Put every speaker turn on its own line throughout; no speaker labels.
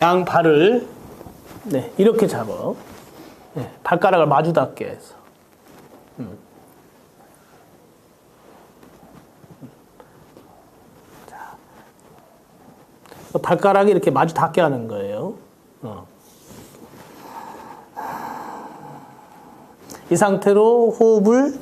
양 발을 이렇게 잡아. 발가락을 마주 닿게 해서. 자, 발가락이 이렇게 마주 닿게 하는 거예요. 이 상태로 호흡을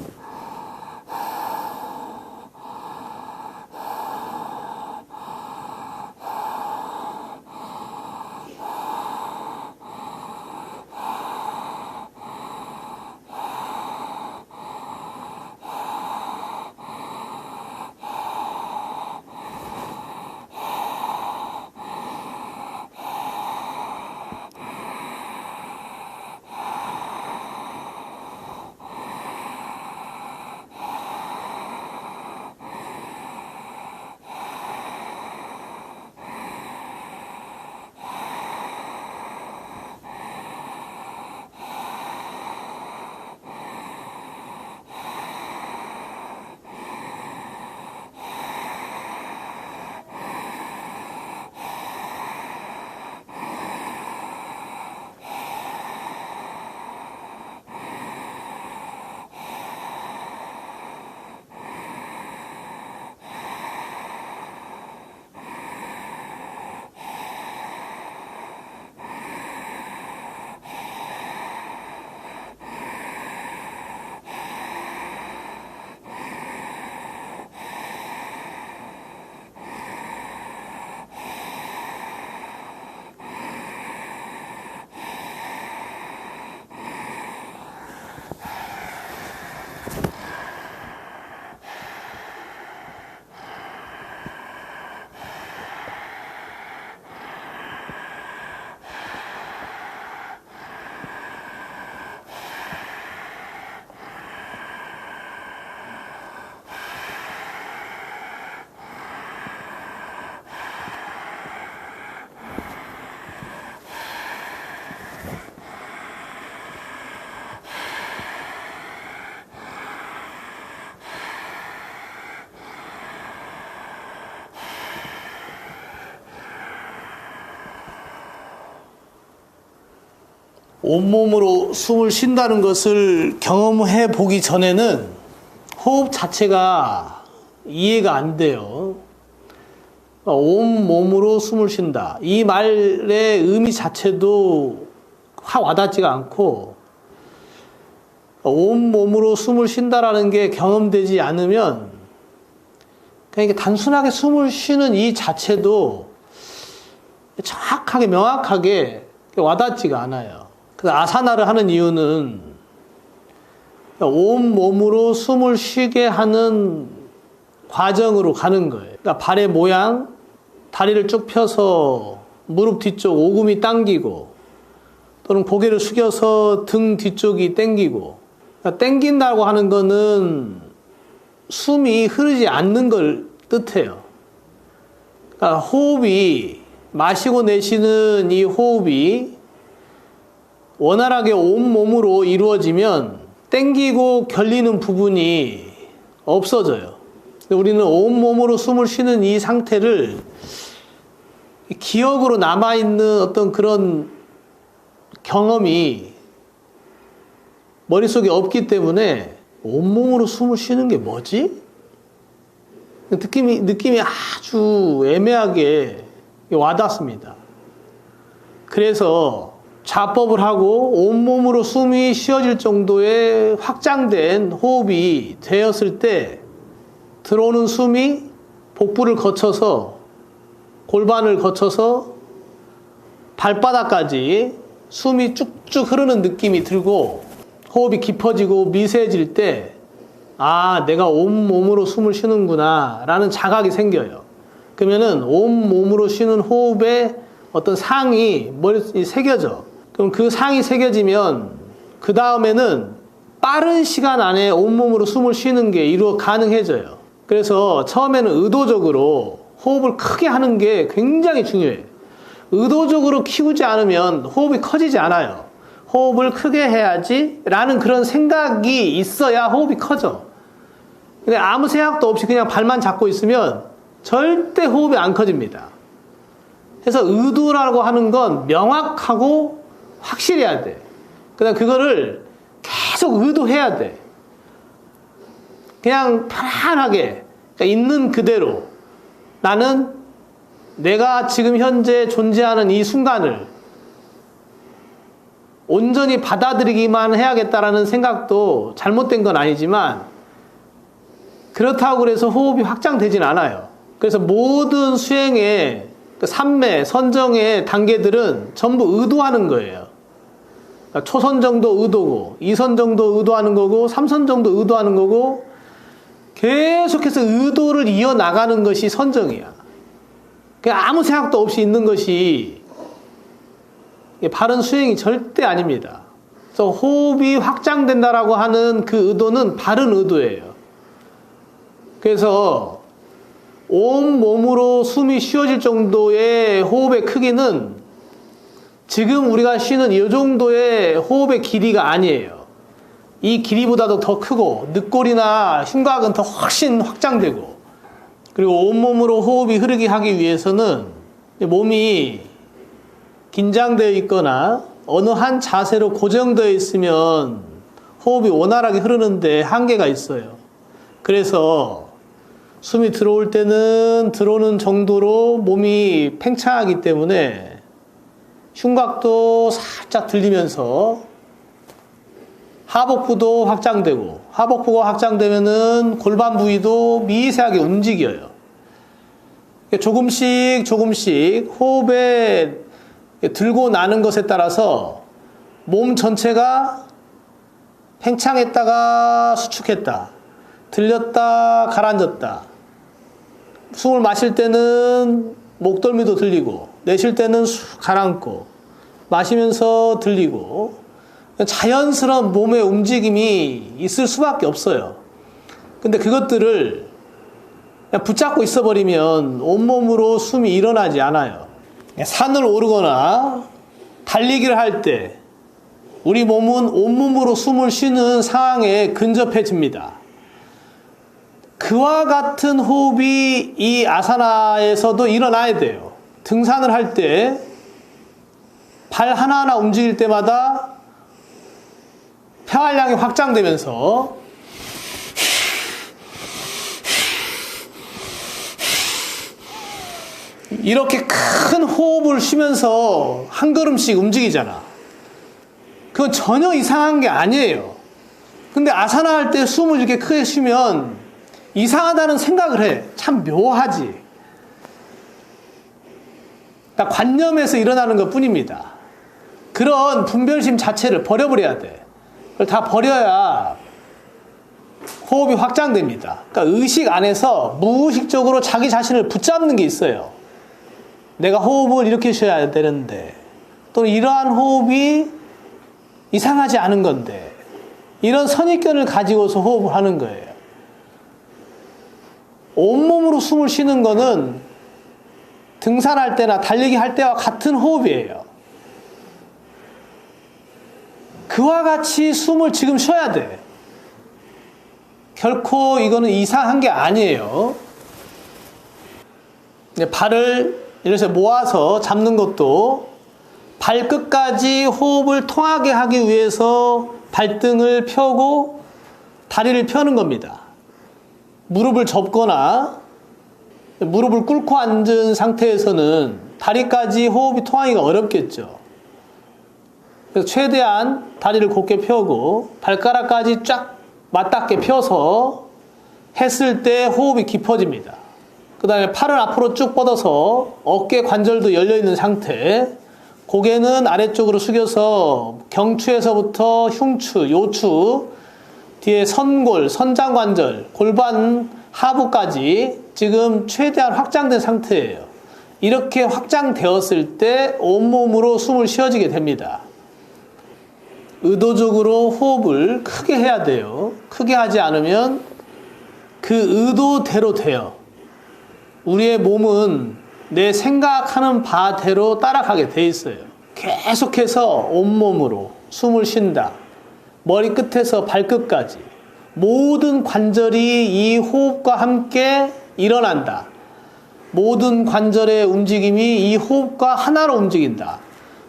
온몸으로 숨을 쉰다는 것을 경험해 보기 전에는 호흡 자체가 이해가 안 돼요. 온몸으로 숨을 쉰다. 이 말의 의미 자체도 확 와닿지가 않고, 온몸으로 숨을 쉰다라는 게 경험되지 않으면 그냥 이게 단순하게 숨을 쉬는 이 자체도 정확하게 명확하게 와닿지가 않아요. 그래서 아사나를 하는 이유는 온몸으로 숨을 쉬게 하는 과정으로 가는 거예요. 그러니까 발의 모양, 다리를 쭉 펴서 무릎 뒤쪽 오금이 당기고, 또는 고개를 숙여서 등 뒤쪽이 당기고. 그러니까 당긴다고 하는 거는 숨이 흐르지 않는 걸 뜻해요. 그러니까 호흡이, 마시고 내쉬는 이 호흡이 원활하게 온몸으로 이루어지면 땡기고 결리는 부분이 없어져요. 우리는 온몸으로 숨을 쉬는 이 상태를 기억으로 남아있는 어떤 그런 경험이 머릿속에 없기 때문에 온몸으로 숨을 쉬는 게 뭐지? 느낌이 아주 애매하게 와닿습니다. 그래서 좌법을 하고 온몸으로 숨이 쉬어질 정도의 확장된 호흡이 되었을 때 들어오는 숨이 복부를 거쳐서 골반을 거쳐서 발바닥까지 숨이 쭉쭉 흐르는 느낌이 들고 호흡이 깊어지고 미세해질 때 아, 내가 온몸으로 숨을 쉬는구나 라는 자각이 생겨요. 그러면은 온몸으로 쉬는 호흡의 어떤 상이 머릿속에 새겨져. 그럼 그 상이 새겨지면 그 다음에는 빠른 시간 안에 온몸으로 숨을 쉬는 게 가능해져요. 그래서 처음에는 의도적으로 호흡을 크게 하는 게 굉장히 중요해요. 의도적으로 키우지 않으면 호흡이 커지지 않아요. 호흡을 크게 해야지 라는 그런 생각이 있어야 호흡이 커져. 근데 아무 생각도 없이 그냥 발만 잡고 있으면 절대 호흡이 안 커집니다. 그래서 의도라고 하는 건 명확하고 확실해야 돼. 그다음 그거를 계속 의도해야 돼. 그냥 편안하게 그러니까 있는 그대로 나는 내가 지금 현재 존재하는 이 순간을 온전히 받아들이기만 해야겠다라는 생각도 잘못된 건 아니지만 그렇다고 그래서 호흡이 확장되진 않아요. 그래서 모든 수행의 그 삼매, 선정의 단계들은 전부 의도하는 거예요. 그러니까 초선 정도 의도고 2선 정도 의도하는 거고 3선 정도 의도하는 거고 계속해서 의도를 이어나가는 것이 선정이야. 그냥 아무 생각도 없이 있는 것이 바른 수행이 절대 아닙니다. 그래서 호흡이 확장된다라고 하는 그 의도는 바른 의도예요. 그래서 온 몸으로 숨이 쉬어질 정도의 호흡의 크기는 지금 우리가 쉬는 이 정도의 호흡의 길이가 아니에요. 이 길이보다도 더 크고 늑골이나 흉곽은 더 훨씬 확장되고 그리고 온몸으로 호흡이 흐르게 하기 위해서는 몸이 긴장되어 있거나 어느 한 자세로 고정되어 있으면 호흡이 원활하게 흐르는데 한계가 있어요. 그래서 숨이 들어올 때는 들어오는 정도로 몸이 팽창하기 때문에 흉곽도 살짝 들리면서 하복부도 확장되고 하복부가 확장되면은 골반 부위도 미세하게 움직여요. 조금씩 조금씩 호흡에 들고 나는 것에 따라서 몸 전체가 팽창했다가 수축했다, 들렸다 가라앉았다. 숨을 마실 때는 목덜미도 들리고 내쉴 때는 쑥 가라앉고 마시면서 들리고 자연스러운 몸의 움직임이 있을 수밖에 없어요. 근데 그것들을 그냥 붙잡고 있어버리면 온몸으로 숨이 일어나지 않아요. 산을 오르거나 달리기를 할 때 우리 몸은 온몸으로 숨을 쉬는 상황에 근접해집니다. 그와 같은 호흡이 이 아사나에서도 일어나야 돼요. 등산을 할 때 발 하나하나 움직일 때마다 폐활량이 확장되면서 이렇게 큰 호흡을 쉬면서 한 걸음씩 움직이잖아. 그건 전혀 이상한 게 아니에요. 근데 아사나 할 때 숨을 이렇게 크게 쉬면 이상하다는 생각을 해. 참 묘하지. 그러니까 관념에서 일어나는 것 뿐입니다. 그런 분별심 자체를 버려버려야 돼. 그걸 다 버려야 호흡이 확장됩니다. 그러니까 의식 안에서 무의식적으로 자기 자신을 붙잡는 게 있어요. 내가 호흡을 이렇게 쉬어야 되는데 또는 이러한 호흡이 이상하지 않은 건데 이런 선입견을 가지고서 호흡을 하는 거예요. 온몸으로 숨을 쉬는 거는 등산할 때나 달리기 할 때와 같은 호흡이에요. 그와 같이 숨을 지금 쉬어야 돼. 결코 이거는 이상한 게 아니에요. 발을 이렇게 모아서 잡는 것도 발끝까지 호흡을 통하게 하기 위해서 발등을 펴고 다리를 펴는 겁니다. 무릎을 접거나 무릎을 꿇고 앉은 상태에서는 다리까지 호흡이 통하기가 어렵겠죠. 그래서 최대한 다리를 곧게 펴고 발가락까지 쫙 맞닿게 펴서 했을 때 호흡이 깊어집니다. 그 다음에 팔을 앞으로 쭉 뻗어서 어깨 관절도 열려있는 상태, 고개는 아래쪽으로 숙여서 경추에서부터 흉추, 요추, 뒤에 선골, 선장관절, 골반 하부까지 지금 최대한 확장된 상태예요. 이렇게 확장되었을 때 온몸으로 숨을 쉬어지게 됩니다. 의도적으로 호흡을 크게 해야 돼요. 크게 하지 않으면 그 의도대로 돼요. 우리의 몸은 내 생각하는 바대로 따라가게 돼 있어요. 계속해서 온몸으로 숨을 쉰다. 머리끝에서 발끝까지 모든 관절이 이 호흡과 함께 일어난다. 모든 관절의 움직임이 이 호흡과 하나로 움직인다.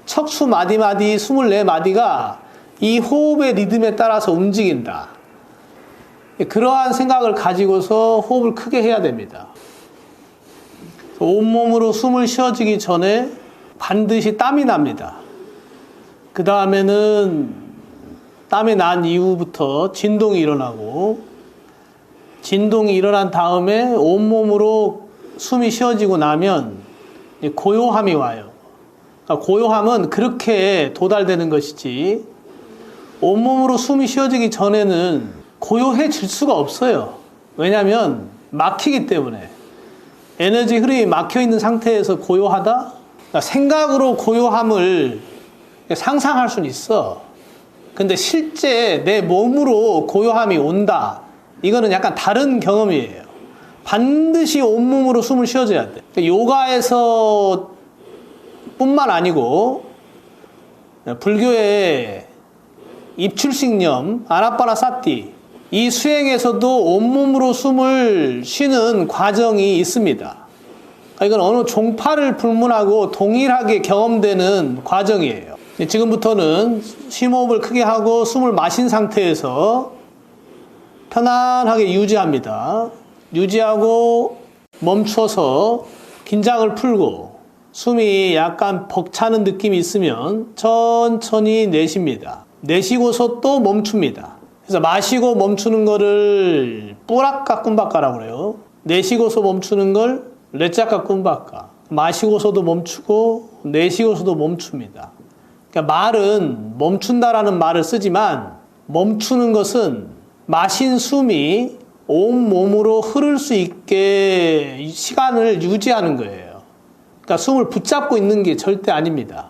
척추 마디마디 24마디가 이 호흡의 리듬에 따라서 움직인다. 그러한 생각을 가지고서 호흡을 크게 해야 됩니다. 온몸으로 숨을 쉬어지기 전에 반드시 땀이 납니다. 그 다음에는 땀이 난 이후부터 진동이 일어나고, 진동이 일어난 다음에 온몸으로 숨이 쉬어지고 나면 고요함이 와요. 그러니까 고요함은 그렇게 도달되는 것이지, 온몸으로 숨이 쉬어지기 전에는 고요해질 수가 없어요. 왜냐하면 막히기 때문에. 에너지 흐름이 막혀있는 상태에서 고요하다? 그러니까 생각으로 고요함을 상상할 수는 있어. 근데 실제 내 몸으로 고요함이 온다. 이거는 약간 다른 경험이에요. 반드시 온몸으로 숨을 쉬어줘야 돼. 요가에서 뿐만 아니고 불교의 입출식념, 아나파나사티, 이 수행에서도 온몸으로 숨을 쉬는 과정이 있습니다. 이건 어느 종파를 불문하고 동일하게 경험되는 과정이에요. 지금부터는 심호흡을 크게 하고 숨을 마신 상태에서 편안하게 유지합니다. 유지하고 멈춰서 긴장을 풀고 숨이 약간 벅차는 느낌이 있으면 천천히 내쉽니다. 내쉬고서 또 멈춥니다. 그래서 마시고 멈추는 거를 뿌락까 쿰바까라고 그래요. 내쉬고서 멈추는 걸 레짜까 쿰바까. 마시고서도 멈추고 내쉬고서도 멈춥니다. 그러니까 말은 멈춘다라는 말을 쓰지만 멈추는 것은 마신 숨이 온몸으로 흐를 수 있게 시간을 유지하는 거예요. 그러니까 숨을 붙잡고 있는 게 절대 아닙니다.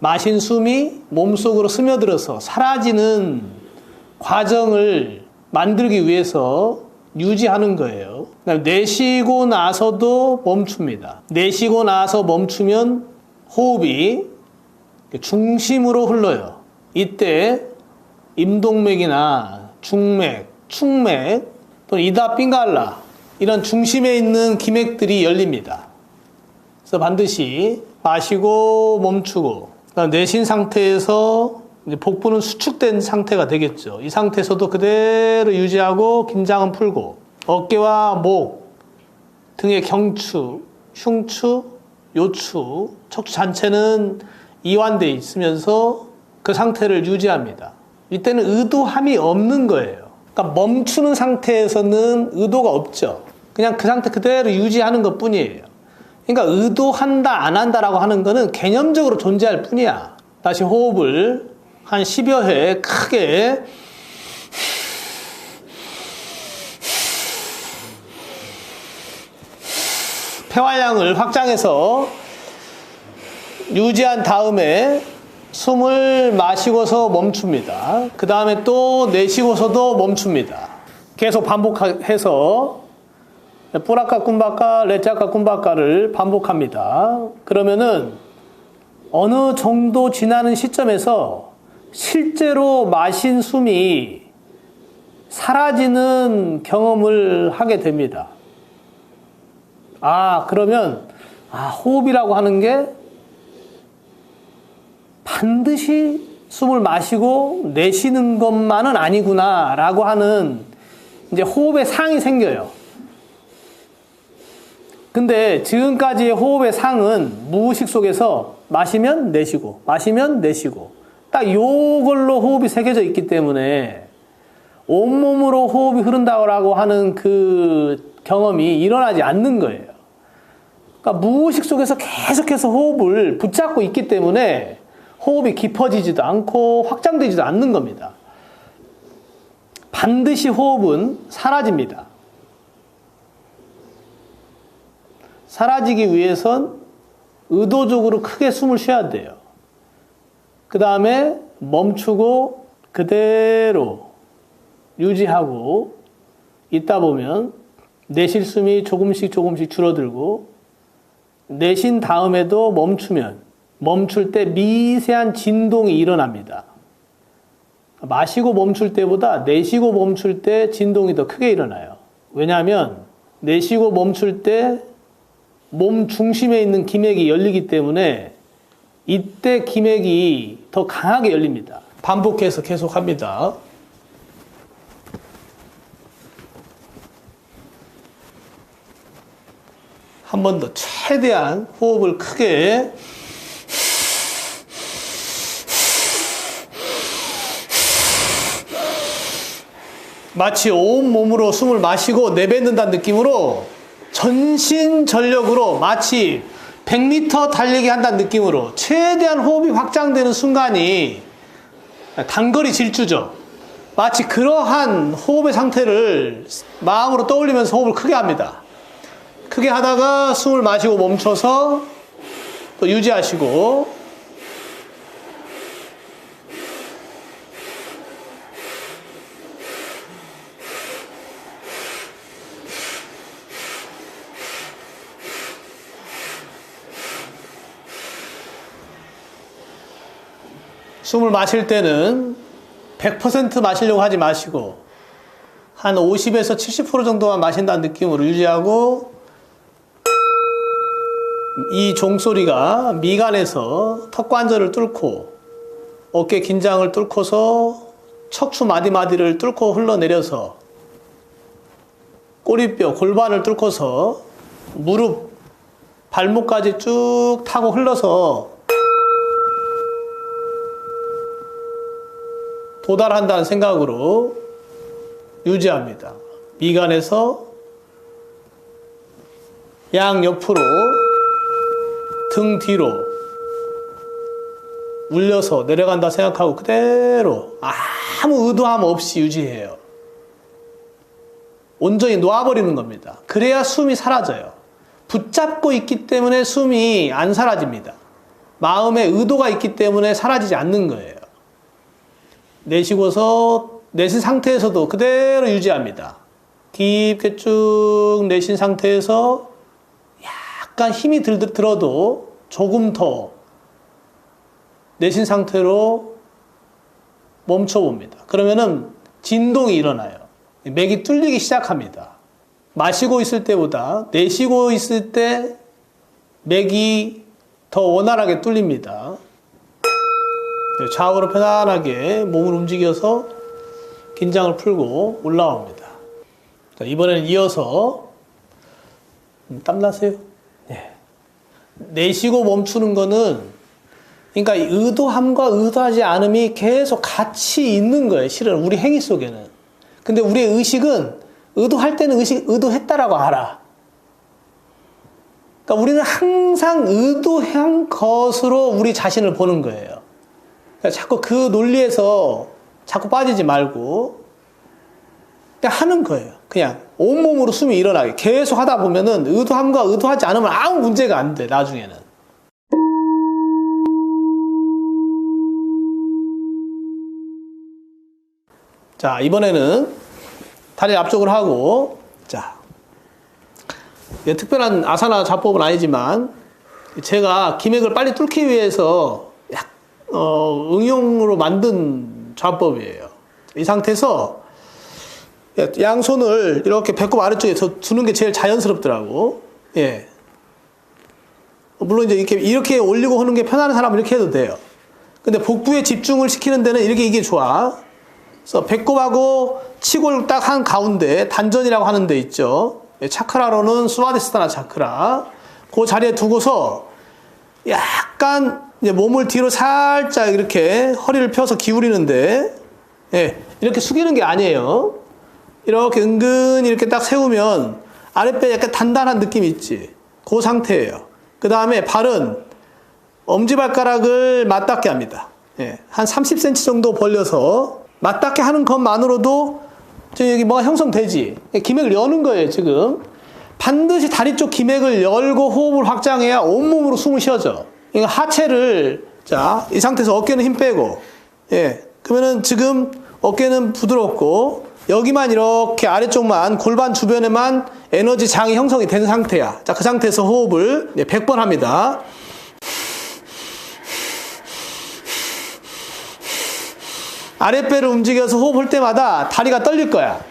마신 숨이 몸속으로 스며들어서 사라지는 과정을 만들기 위해서 유지하는 거예요. 내쉬고 나서도 멈춥니다. 내쉬고 나서 멈추면 호흡이 중심으로 흘러요. 이때 임동맥이나 중맥, 축맥, 또는 이다 핑갈라 이런 중심에 있는 기맥들이 열립니다. 그래서 반드시 마시고 멈추고 내쉰 상태에서 이제 복부는 수축된 상태가 되겠죠. 이 상태에서도 그대로 유지하고 긴장은 풀고 어깨와 목, 등의 경추, 흉추, 요추, 척추 전체는 이완되어 있으면서 그 상태를 유지합니다. 이때는 의도함이 없는 거예요. 그러니까 멈추는 상태에서는 의도가 없죠. 그냥 그 상태 그대로 유지하는 것 뿐이에요. 그러니까 의도한다 안 한다라고 하는 거는 개념적으로 존재할 뿐이야. 다시 호흡을 한 10여 회 크게 폐활량을 확장해서 유지한 다음에 숨을 마시고서 멈춥니다. 그 다음에 또 내쉬고서도 멈춥니다. 계속 반복해서 뿌라카 쿰바까, 레짜까 쿰바까를 반복합니다. 그러면은 어느 정도 지나는 시점에서 실제로 마신 숨이 사라지는 경험을 하게 됩니다. 그러면 호흡이라고 하는 게 반드시 숨을 마시고 내쉬는 것만은 아니구나 라고 하는 이제 호흡의 상이 생겨요. 근데 지금까지의 호흡의 상은 무의식 속에서 마시면 내쉬고 마시면 내쉬고 딱 요걸로 호흡이 새겨져 있기 때문에 온몸으로 호흡이 흐른다고 하는 그 경험이 일어나지 않는 거예요. 그러니까 무의식 속에서 계속해서 호흡을 붙잡고 있기 때문에 호흡이 깊어지지도 않고 확장되지도 않는 겁니다. 반드시 호흡은 사라집니다. 사라지기 위해선 의도적으로 크게 숨을 쉬어야 돼요. 그 다음에 멈추고 그대로 유지하고 있다 보면 내쉴 숨이 조금씩 줄어들고 내쉰 다음에도 멈출 때 미세한 진동이 일어납니다. 마시고 멈출 때보다 내쉬고 멈출 때 진동이 더 크게 일어나요. 왜냐하면 내쉬고 멈출 때 몸 중심에 있는 기맥이 열리기 때문에 이때 기맥이 더 강하게 열립니다. 반복해서 계속합니다. 한 번 더 최대한 호흡을 크게 마치 온몸으로 숨을 마시고 내뱉는다는 느낌으로 전신 전력으로 마치 100m 달리기 한다는 느낌으로 최대한 호흡이 확장되는 순간이 단거리 질주죠. 마치 그러한 호흡의 상태를 마음으로 떠올리면서 호흡을 크게 합니다. 크게 하다가 숨을 마시고 멈춰서 또 유지하시고 숨을 마실 때는 100% 마시려고 하지 마시고 한 50에서 70% 정도만 마신다는 느낌으로 유지하고 이 종소리가 미간에서 턱관절을 뚫고 어깨 긴장을 뚫고서 척추 마디마디를 뚫고 흘러내려서 꼬리뼈, 골반을 뚫고서 무릎, 발목까지 쭉 타고 흘러서 도달한다는 생각으로 유지합니다. 미간에서 양옆으로 등 뒤로 울려서 내려간다 생각하고 그대로 아무 의도함 없이 유지해요. 온전히 놓아버리는 겁니다. 그래야 숨이 사라져요. 붙잡고 있기 때문에 숨이 안 사라집니다. 마음에 의도가 있기 때문에 사라지지 않는 거예요. 내쉬고서 내쉰 상태에서도 그대로 유지합니다. 깊게 쭉 내쉰 상태에서 약간 힘이 들어도 조금 더 내쉰 상태로 멈춰봅니다. 그러면은 진동이 일어나요. 맥이 뚫리기 시작합니다. 마시고 있을 때보다 내쉬고 있을 때 맥이 더 원활하게 뚫립니다. 좌우로 편안하게 몸을 움직여서 긴장을 풀고 올라옵니다. 자, 이번에는 이어서 땀나세요? 네. 내쉬고 멈추는 거는 그러니까 의도함과 의도하지 않음이 계속 같이 있는 거예요. 실은 우리 행위 속에는. 근데 우리의 의식은 의도할 때는 의도했다라고 알아. 그러니까 우리는 항상 의도한 것으로 우리 자신을 보는 거예요. 그러니까 자꾸 그 논리에서 자꾸 빠지지 말고 그냥 하는 거예요. 그냥 온몸으로 숨이 일어나게 계속 하다 보면은 의도함과 의도하지 않으면 아무 문제가 안 돼. 나중에는. 자, 이번에는 다리 앞쪽으로 하고, 자, 특별한 아사나 좌법은 아니지만 제가 기맥을 빨리 뚫기 위해서 응용으로 만든 좌법이에요. 이 상태에서 양손을 이렇게 배꼽 아래쪽에 두는 게 제일 자연스럽더라고. 예. 물론 이제 이렇게 올리고 하는 게 편한 사람은 이렇게 해도 돼요. 근데 복부에 집중을 시키는 데는 이게 좋아. 그래서 배꼽하고 치골 딱 한 가운데 단전이라고 하는 데 있죠. 차크라로는 수바디스타나 차크라. 그 자리에 두고서 약간 이제 몸을 뒤로 살짝 이렇게 허리를 펴서 기울이는데, 예, 이렇게 숙이는 게 아니에요. 이렇게 은근히 이렇게 딱 세우면 아랫배 약간 단단한 느낌이 있지. 그 상태예요. 그 다음에 발은 엄지발가락을 맞닿게 합니다. 예, 한 30cm 정도 벌려서 맞닿게 하는 것만으로도 여기 뭐가 형성되지. 기맥을 여는 거예요, 지금. 반드시 다리 쪽 기맥을 열고 호흡을 확장해야 온몸으로 숨을 쉬어져. 그러니까 하체를, 자, 이 상태에서 어깨는 힘 빼고, 예. 그러면은 지금 어깨는 부드럽고, 여기만 이렇게 아래쪽만, 골반 주변에만 에너지 장이 형성이 된 상태야. 자, 그 상태에서 호흡을 100번 합니다. 아랫배를 움직여서 호흡할 때마다 다리가 떨릴 거야.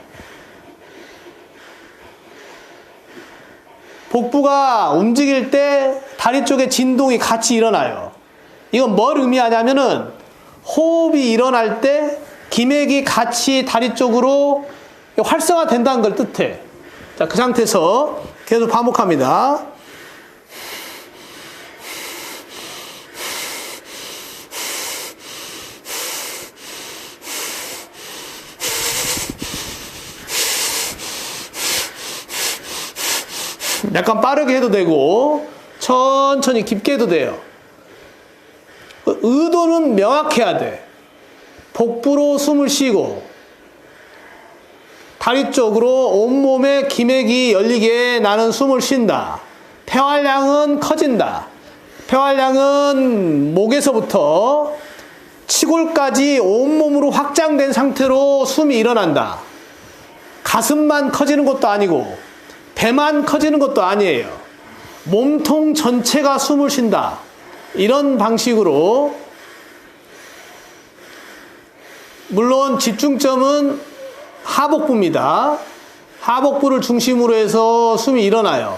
복부가 움직일 때 다리 쪽에 진동이 같이 일어나요. 이건 뭘 의미하냐면은 호흡이 일어날 때 기맥이 같이 다리 쪽으로 활성화된다는 걸 뜻해. 자, 그 상태에서 계속 반복합니다. 약간 빠르게 해도 되고 천천히 깊게 해도 돼요. 의도는 명확해야 돼. 복부로 숨을 쉬고 다리 쪽으로 온몸에 기맥이 열리게 나는 숨을 쉰다. 폐활량은 커진다. 폐활량은 목에서부터 치골까지 온몸으로 확장된 상태로 숨이 일어난다. 가슴만 커지는 것도 아니고 배만 커지는 것도 아니에요. 몸통 전체가 숨을 쉰다. 이런 방식으로, 물론 집중점은 하복부입니다. 하복부를 중심으로 해서 숨이 일어나요.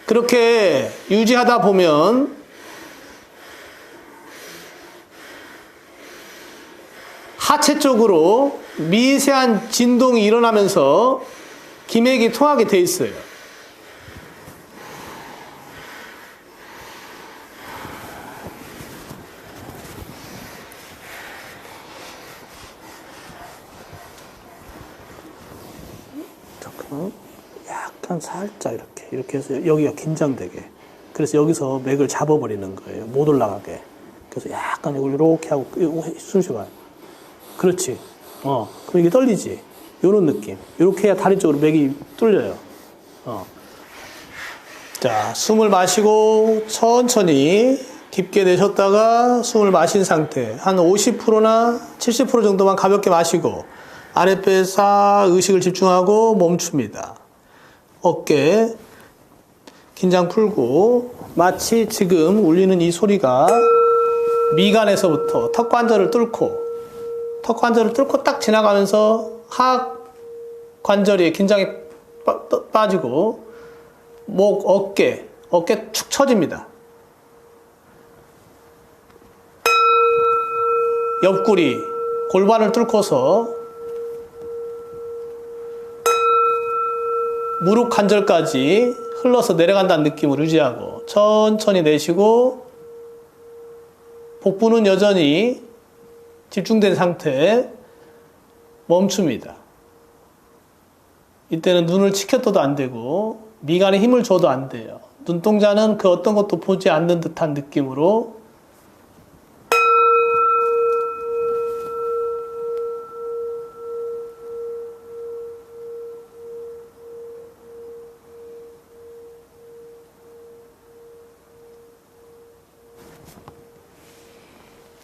그렇게 유지하다 보면 하체 쪽으로 미세한 진동이 일어나면서 기맥이 통하게 돼 있어요. 잠깐만, 약간 살짝 이렇게 해서 여기가 긴장되게. 그래서 여기서 맥을 잡아버리는 거예요. 못 올라가게. 그래서 약간 이걸 이렇게 하고 숨 쉬어봐요. 그렇지. 그럼 이게 떨리지. 요런 느낌. 이렇게 해야 다리 쪽으로 맥이 뚫려요. 자, 숨을 마시고 천천히 깊게 내쉬었다가 숨을 마신 상태. 한 50%나 70% 정도만 가볍게 마시고 아랫배에 싹 의식을 집중하고 멈춥니다. 어깨 긴장 풀고 마치 지금 울리는 이 소리가 미간에서부터 턱관절을 뚫고 딱 지나가면서 하악 관절이 긴장이 빠지고 목, 어깨 축 처집니다. 옆구리, 골반을 뚫고서 무릎 관절까지 흘러서 내려간다는 느낌을 유지하고 천천히 내쉬고 복부는 여전히 집중된 상태에 멈춥니다. 이때는 눈을 치켜떠도 안 되고 미간에 힘을 줘도 안 돼요. 눈동자는 그 어떤 것도 보지 않는 듯한 느낌으로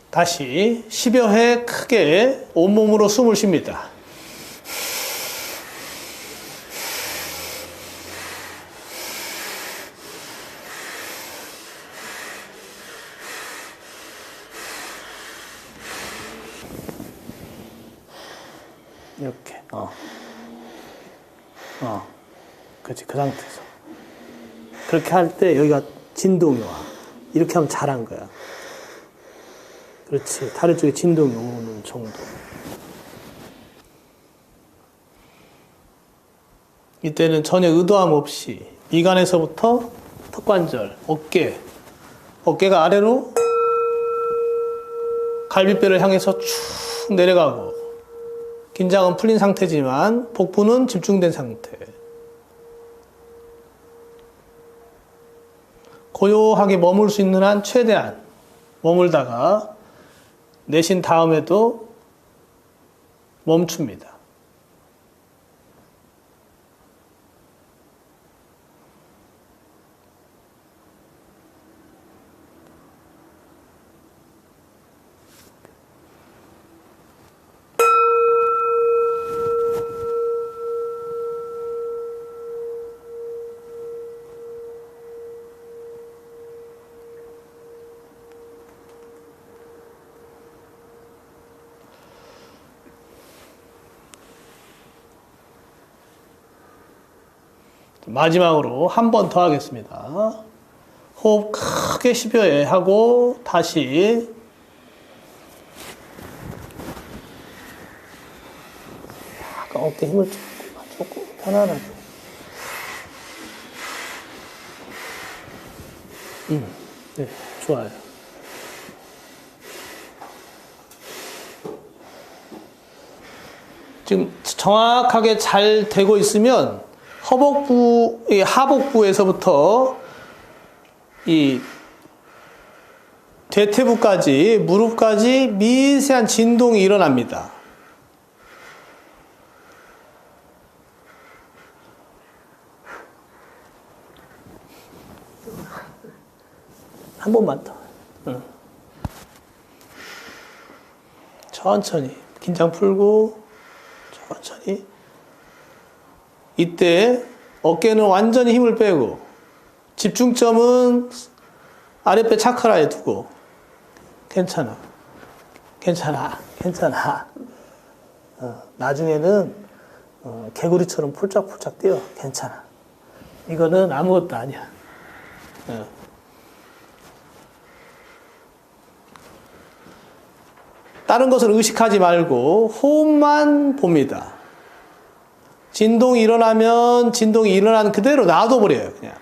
다시 10여 회 크게 온몸으로 숨을 쉽니다. 이렇게, 그렇지, 그 상태에서. 그렇게 할 때 여기가 진동이 와. 이렇게 하면 잘한 거야. 그렇지, 다리 쪽에 진동이 오는 정도. 이때는 전혀 의도함 없이 미간에서부터 턱관절, 어깨가 아래로 갈비뼈를 향해서 쭉 내려가고 긴장은 풀린 상태지만 복부는 집중된 상태. 고요하게 머물 수 있는 한 최대한 머물다가 내쉰 다음에도 멈춥니다. 마지막으로 한 번 더 하겠습니다. 호흡 크게 10여 회 하고 다시 약간 어깨 힘을 조금 편안하게. 네, 좋아요. 지금 정확하게 잘 되고 있으면 허벅부, 하복부에서부터 이 대퇴부까지, 무릎까지 미세한 진동이 일어납니다. 한 번만 더. 천천히. 긴장 풀고, 천천히. 이때 어깨는 완전히 힘을 빼고, 집중점은 아랫배 차크라에 두고, 괜찮아. 나중에는 개구리처럼 폴짝폴짝 뛰어. 괜찮아. 이거는 아무것도 아니야. 다른 것을 의식하지 말고 호흡만 봅니다. 진동이 일어나면 진동이 일어나는 그대로 놔둬버려요. 그냥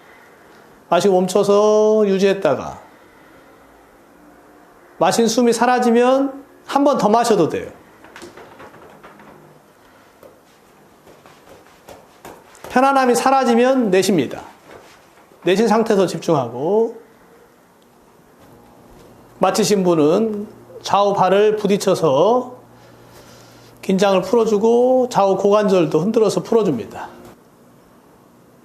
마시고 멈춰서 유지했다가 마신 숨이 사라지면 한 번 더 마셔도 돼요. 편안함이 사라지면 내쉽니다. 내신 상태에서 집중하고, 마치신 분은 좌우 발을 부딪혀서 긴장을 풀어주고 좌우 고관절도 흔들어서 풀어줍니다.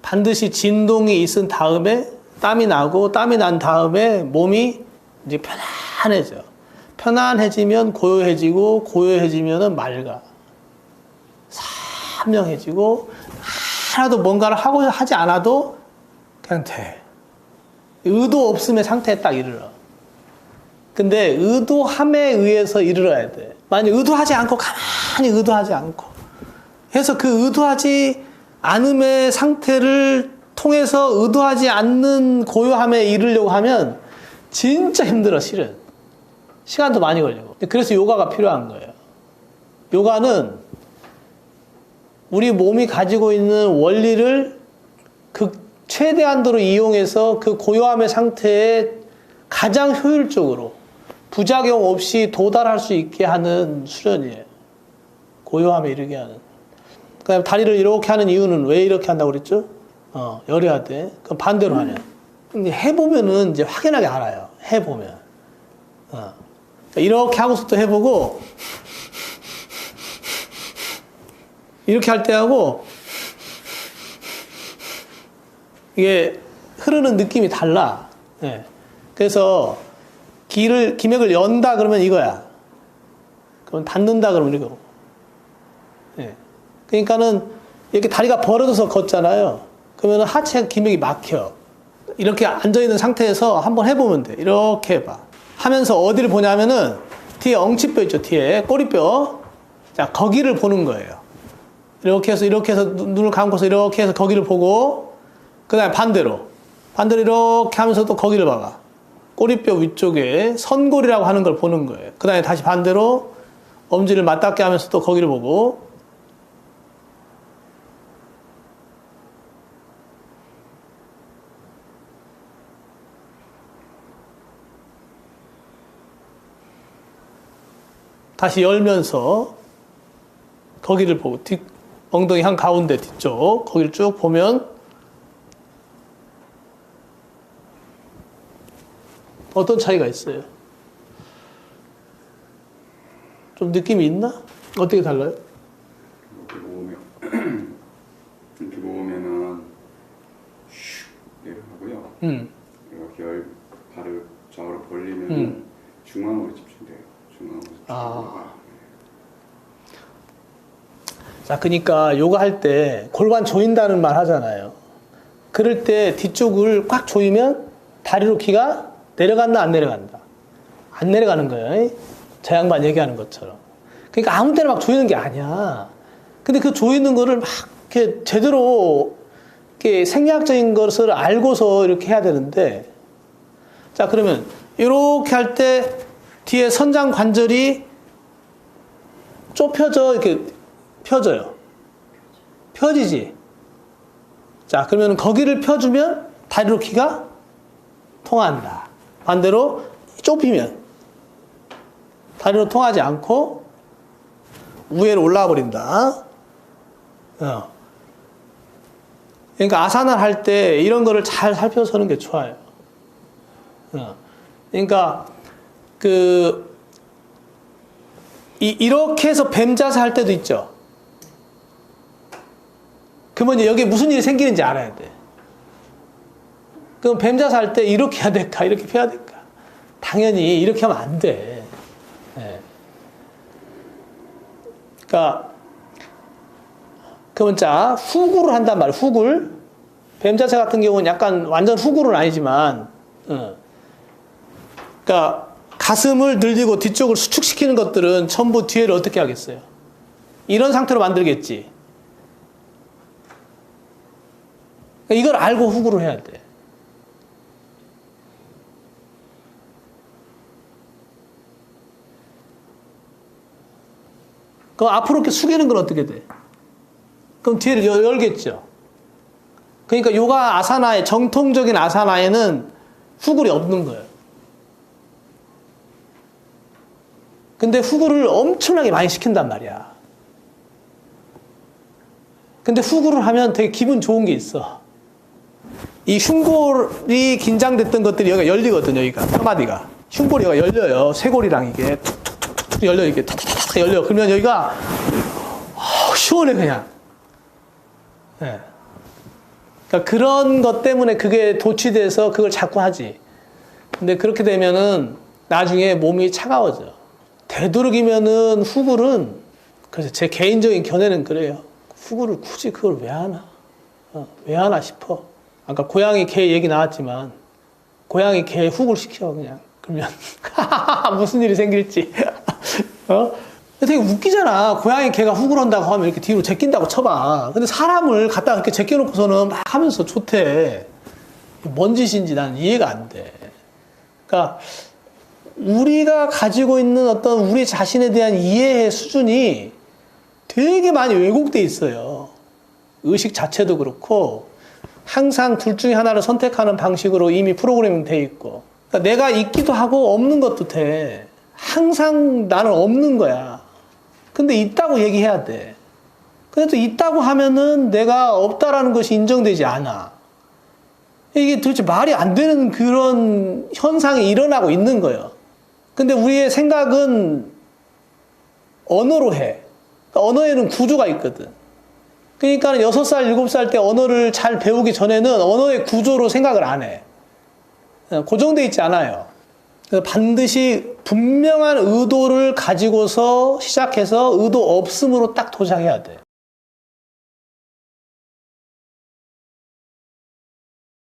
반드시 진동이 있은 다음에 땀이 나고, 땀이 난 다음에 몸이 이제 편안해져요. 편안해지면 고요해지고, 고요해지면 맑아. 선명해지고, 하나도 뭔가를 하지 않아도 그냥 돼. 의도 없음의 상태에 딱 이르러. 근데 의도함에 의해서 이르러야 돼. 만약 의도하지 않고, 가만히 의도하지 않고 해서 그 의도하지 않음의 상태를 통해서 의도하지 않는 고요함에 이르려고 하면 진짜 힘들어, 실은. 시간도 많이 걸리고. 그래서 요가가 필요한 거예요. 요가는 우리 몸이 가지고 있는 원리를 최대한도로 이용해서 그 고요함의 상태에 가장 효율적으로 부작용 없이 도달할 수 있게 하는 수련이에요. 고요함에 이르게 하는. 그다음에 다리를 이렇게 하는 이유는 왜 이렇게 한다고 그랬죠? 열어야 돼. 그럼 반대로 하냐. 근데 해보면은 이제 확연하게 알아요. 해보면. 이렇게 하고서 또 해보고, 이렇게 할 때 하고, 이게 흐르는 느낌이 달라. 예. 그래서 기맥을 연다 그러면 이거야. 그럼 닫는다 그러면 이거. 예. 그러니까는 이렇게 다리가 벌어져서 걷잖아요. 그러면 하체 기맥이 막혀. 이렇게 앉아있는 상태에서 한번 해보면 돼. 이렇게 해봐. 하면서 어디를 보냐면은 뒤에 엉치뼈 있죠. 뒤에 꼬리뼈. 자, 거기를 보는 거예요. 이렇게 해서 눈을 감고서 이렇게 해서 거기를 보고, 그 다음에 반대로 이렇게 하면서 또 거기를 봐봐. 꼬리뼈 위쪽에 선골이라고 하는 걸 보는 거예요. 그 다음에 다시 반대로 엄지를 맞닿게 하면서 또 거기를 보고, 다시 열면서 거기를 보고, 엉덩이 한 가운데 뒤쪽 거기를 쭉 보면 어떤 차이가 있어요? 좀 느낌이 있나? 어떻게 달라요?
이렇게 모으면은 슉 내려가고요. 이렇게 발을 좌우로 벌리면 중앙으로 집중돼요. 중앙으로 집중하다가.
자, 그러니까 요가 할 때 골반 조인다는 말 하잖아요. 그럴 때 뒤쪽을 꽉 조이면 다리로 기가 내려간다, 안 내려간다? 안 내려가는 거예요. 저 양반 얘기하는 것처럼. 그러니까 아무 때나 막 조이는 게 아니야. 근데 그 조이는 거를 막 이렇게 제대로 이렇게 생리학적인 것을 알고서 이렇게 해야 되는데, 자, 그러면 이렇게 할 때 뒤에 선장 관절이 좁혀져, 이렇게 펴져요. 펴지지. 자, 그러면 거기를 펴주면 다리로 키가 통한다. 반대로 좁히면 다리로 통하지 않고 위로 올라와 버린다. 그러니까 아사나를 할 때 이런 거를 잘 살펴서 하는 게 좋아요. 그러니까 이렇게 해서 뱀 자세 할 때도 있죠. 그러면 이제 여기에 무슨 일이 생기는지 알아야 돼. 그럼 뱀 자세 할 때 이렇게 해야 될까? 이렇게 펴야 될까? 당연히 이렇게 하면 안 돼. 그러니까 그러면 자, 후구를 한단 말이에요. 후굴. 뱀 자세 같은 경우는 약간 완전 후구는 아니지만, 그러니까 가슴을 늘리고 뒤쪽을 수축시키는 것들은 전부 뒤에를 어떻게 하겠어요? 이런 상태로 만들겠지. 그러니까 이걸 알고 후구를 해야 돼. 그럼 앞으로 이렇게 숙이는 건 어떻게 돼? 그럼 뒤를 열겠죠. 그러니까 요가 아사나의 정통적인 아사나에는 후굴이 없는 거예요. 근데 후굴을 엄청나게 많이 시킨단 말이야. 근데 후굴을 하면 되게 기분 좋은 게 있어. 이 흉골이 긴장됐던 것들이 여기가 열리거든요. 여기가 뼈마디가 흉골이 여기가 열려요. 쇄골이랑 이게 툭툭툭툭 열려. 이게 탁탁탁 열려. 그러면 여기가 시원해 그냥. 네. 그러니까 그런 것 때문에 그게 도취돼서 그걸 자꾸 하지. 근데 그렇게 되면은 나중에 몸이 차가워져. 되도록이면은 후굴은, 그래서 제 개인적인 견해는 그래요. 후굴을 굳이 그걸 왜 하나? 왜 하나 싶어. 아까 고양이 개 얘기 나왔지만, 고양이 개 후굴 시켜, 그냥. 그러면, 무슨 일이 생길지. 되게 웃기잖아. 고양이 개가 후굴한다고 하면 이렇게 뒤로 제낀다고 쳐봐. 근데 사람을 갖다 이렇게 제껴놓고서는 막 하면서 좋대. 뭔 짓인지 난 이해가 안 돼. 그러니까, 우리가 가지고 있는 어떤 우리 자신에 대한 이해의 수준이 되게 많이 왜곡돼 있어요. 의식 자체도 그렇고 항상 둘 중에 하나를 선택하는 방식으로 이미 프로그래밍 돼 있고, 그러니까 내가 있기도 하고 없는 것도 돼. 항상 나는 없는 거야. 근데 있다고 얘기해야 돼. 근데 또 있다고 하면은 내가 없다라는 것이 인정되지 않아. 이게 도대체 말이 안 되는 그런 현상이 일어나고 있는 거예요. 근데 우리의 생각은 언어로 해. 언어에는 구조가 있거든. 그러니까 6살, 7살 때 언어를 잘 배우기 전에는 언어의 구조로 생각을 안 해. 고정되어 있지 않아요. 그래서 반드시 분명한 의도를 가지고서 시작해서 의도 없음으로 딱 도착해야 돼.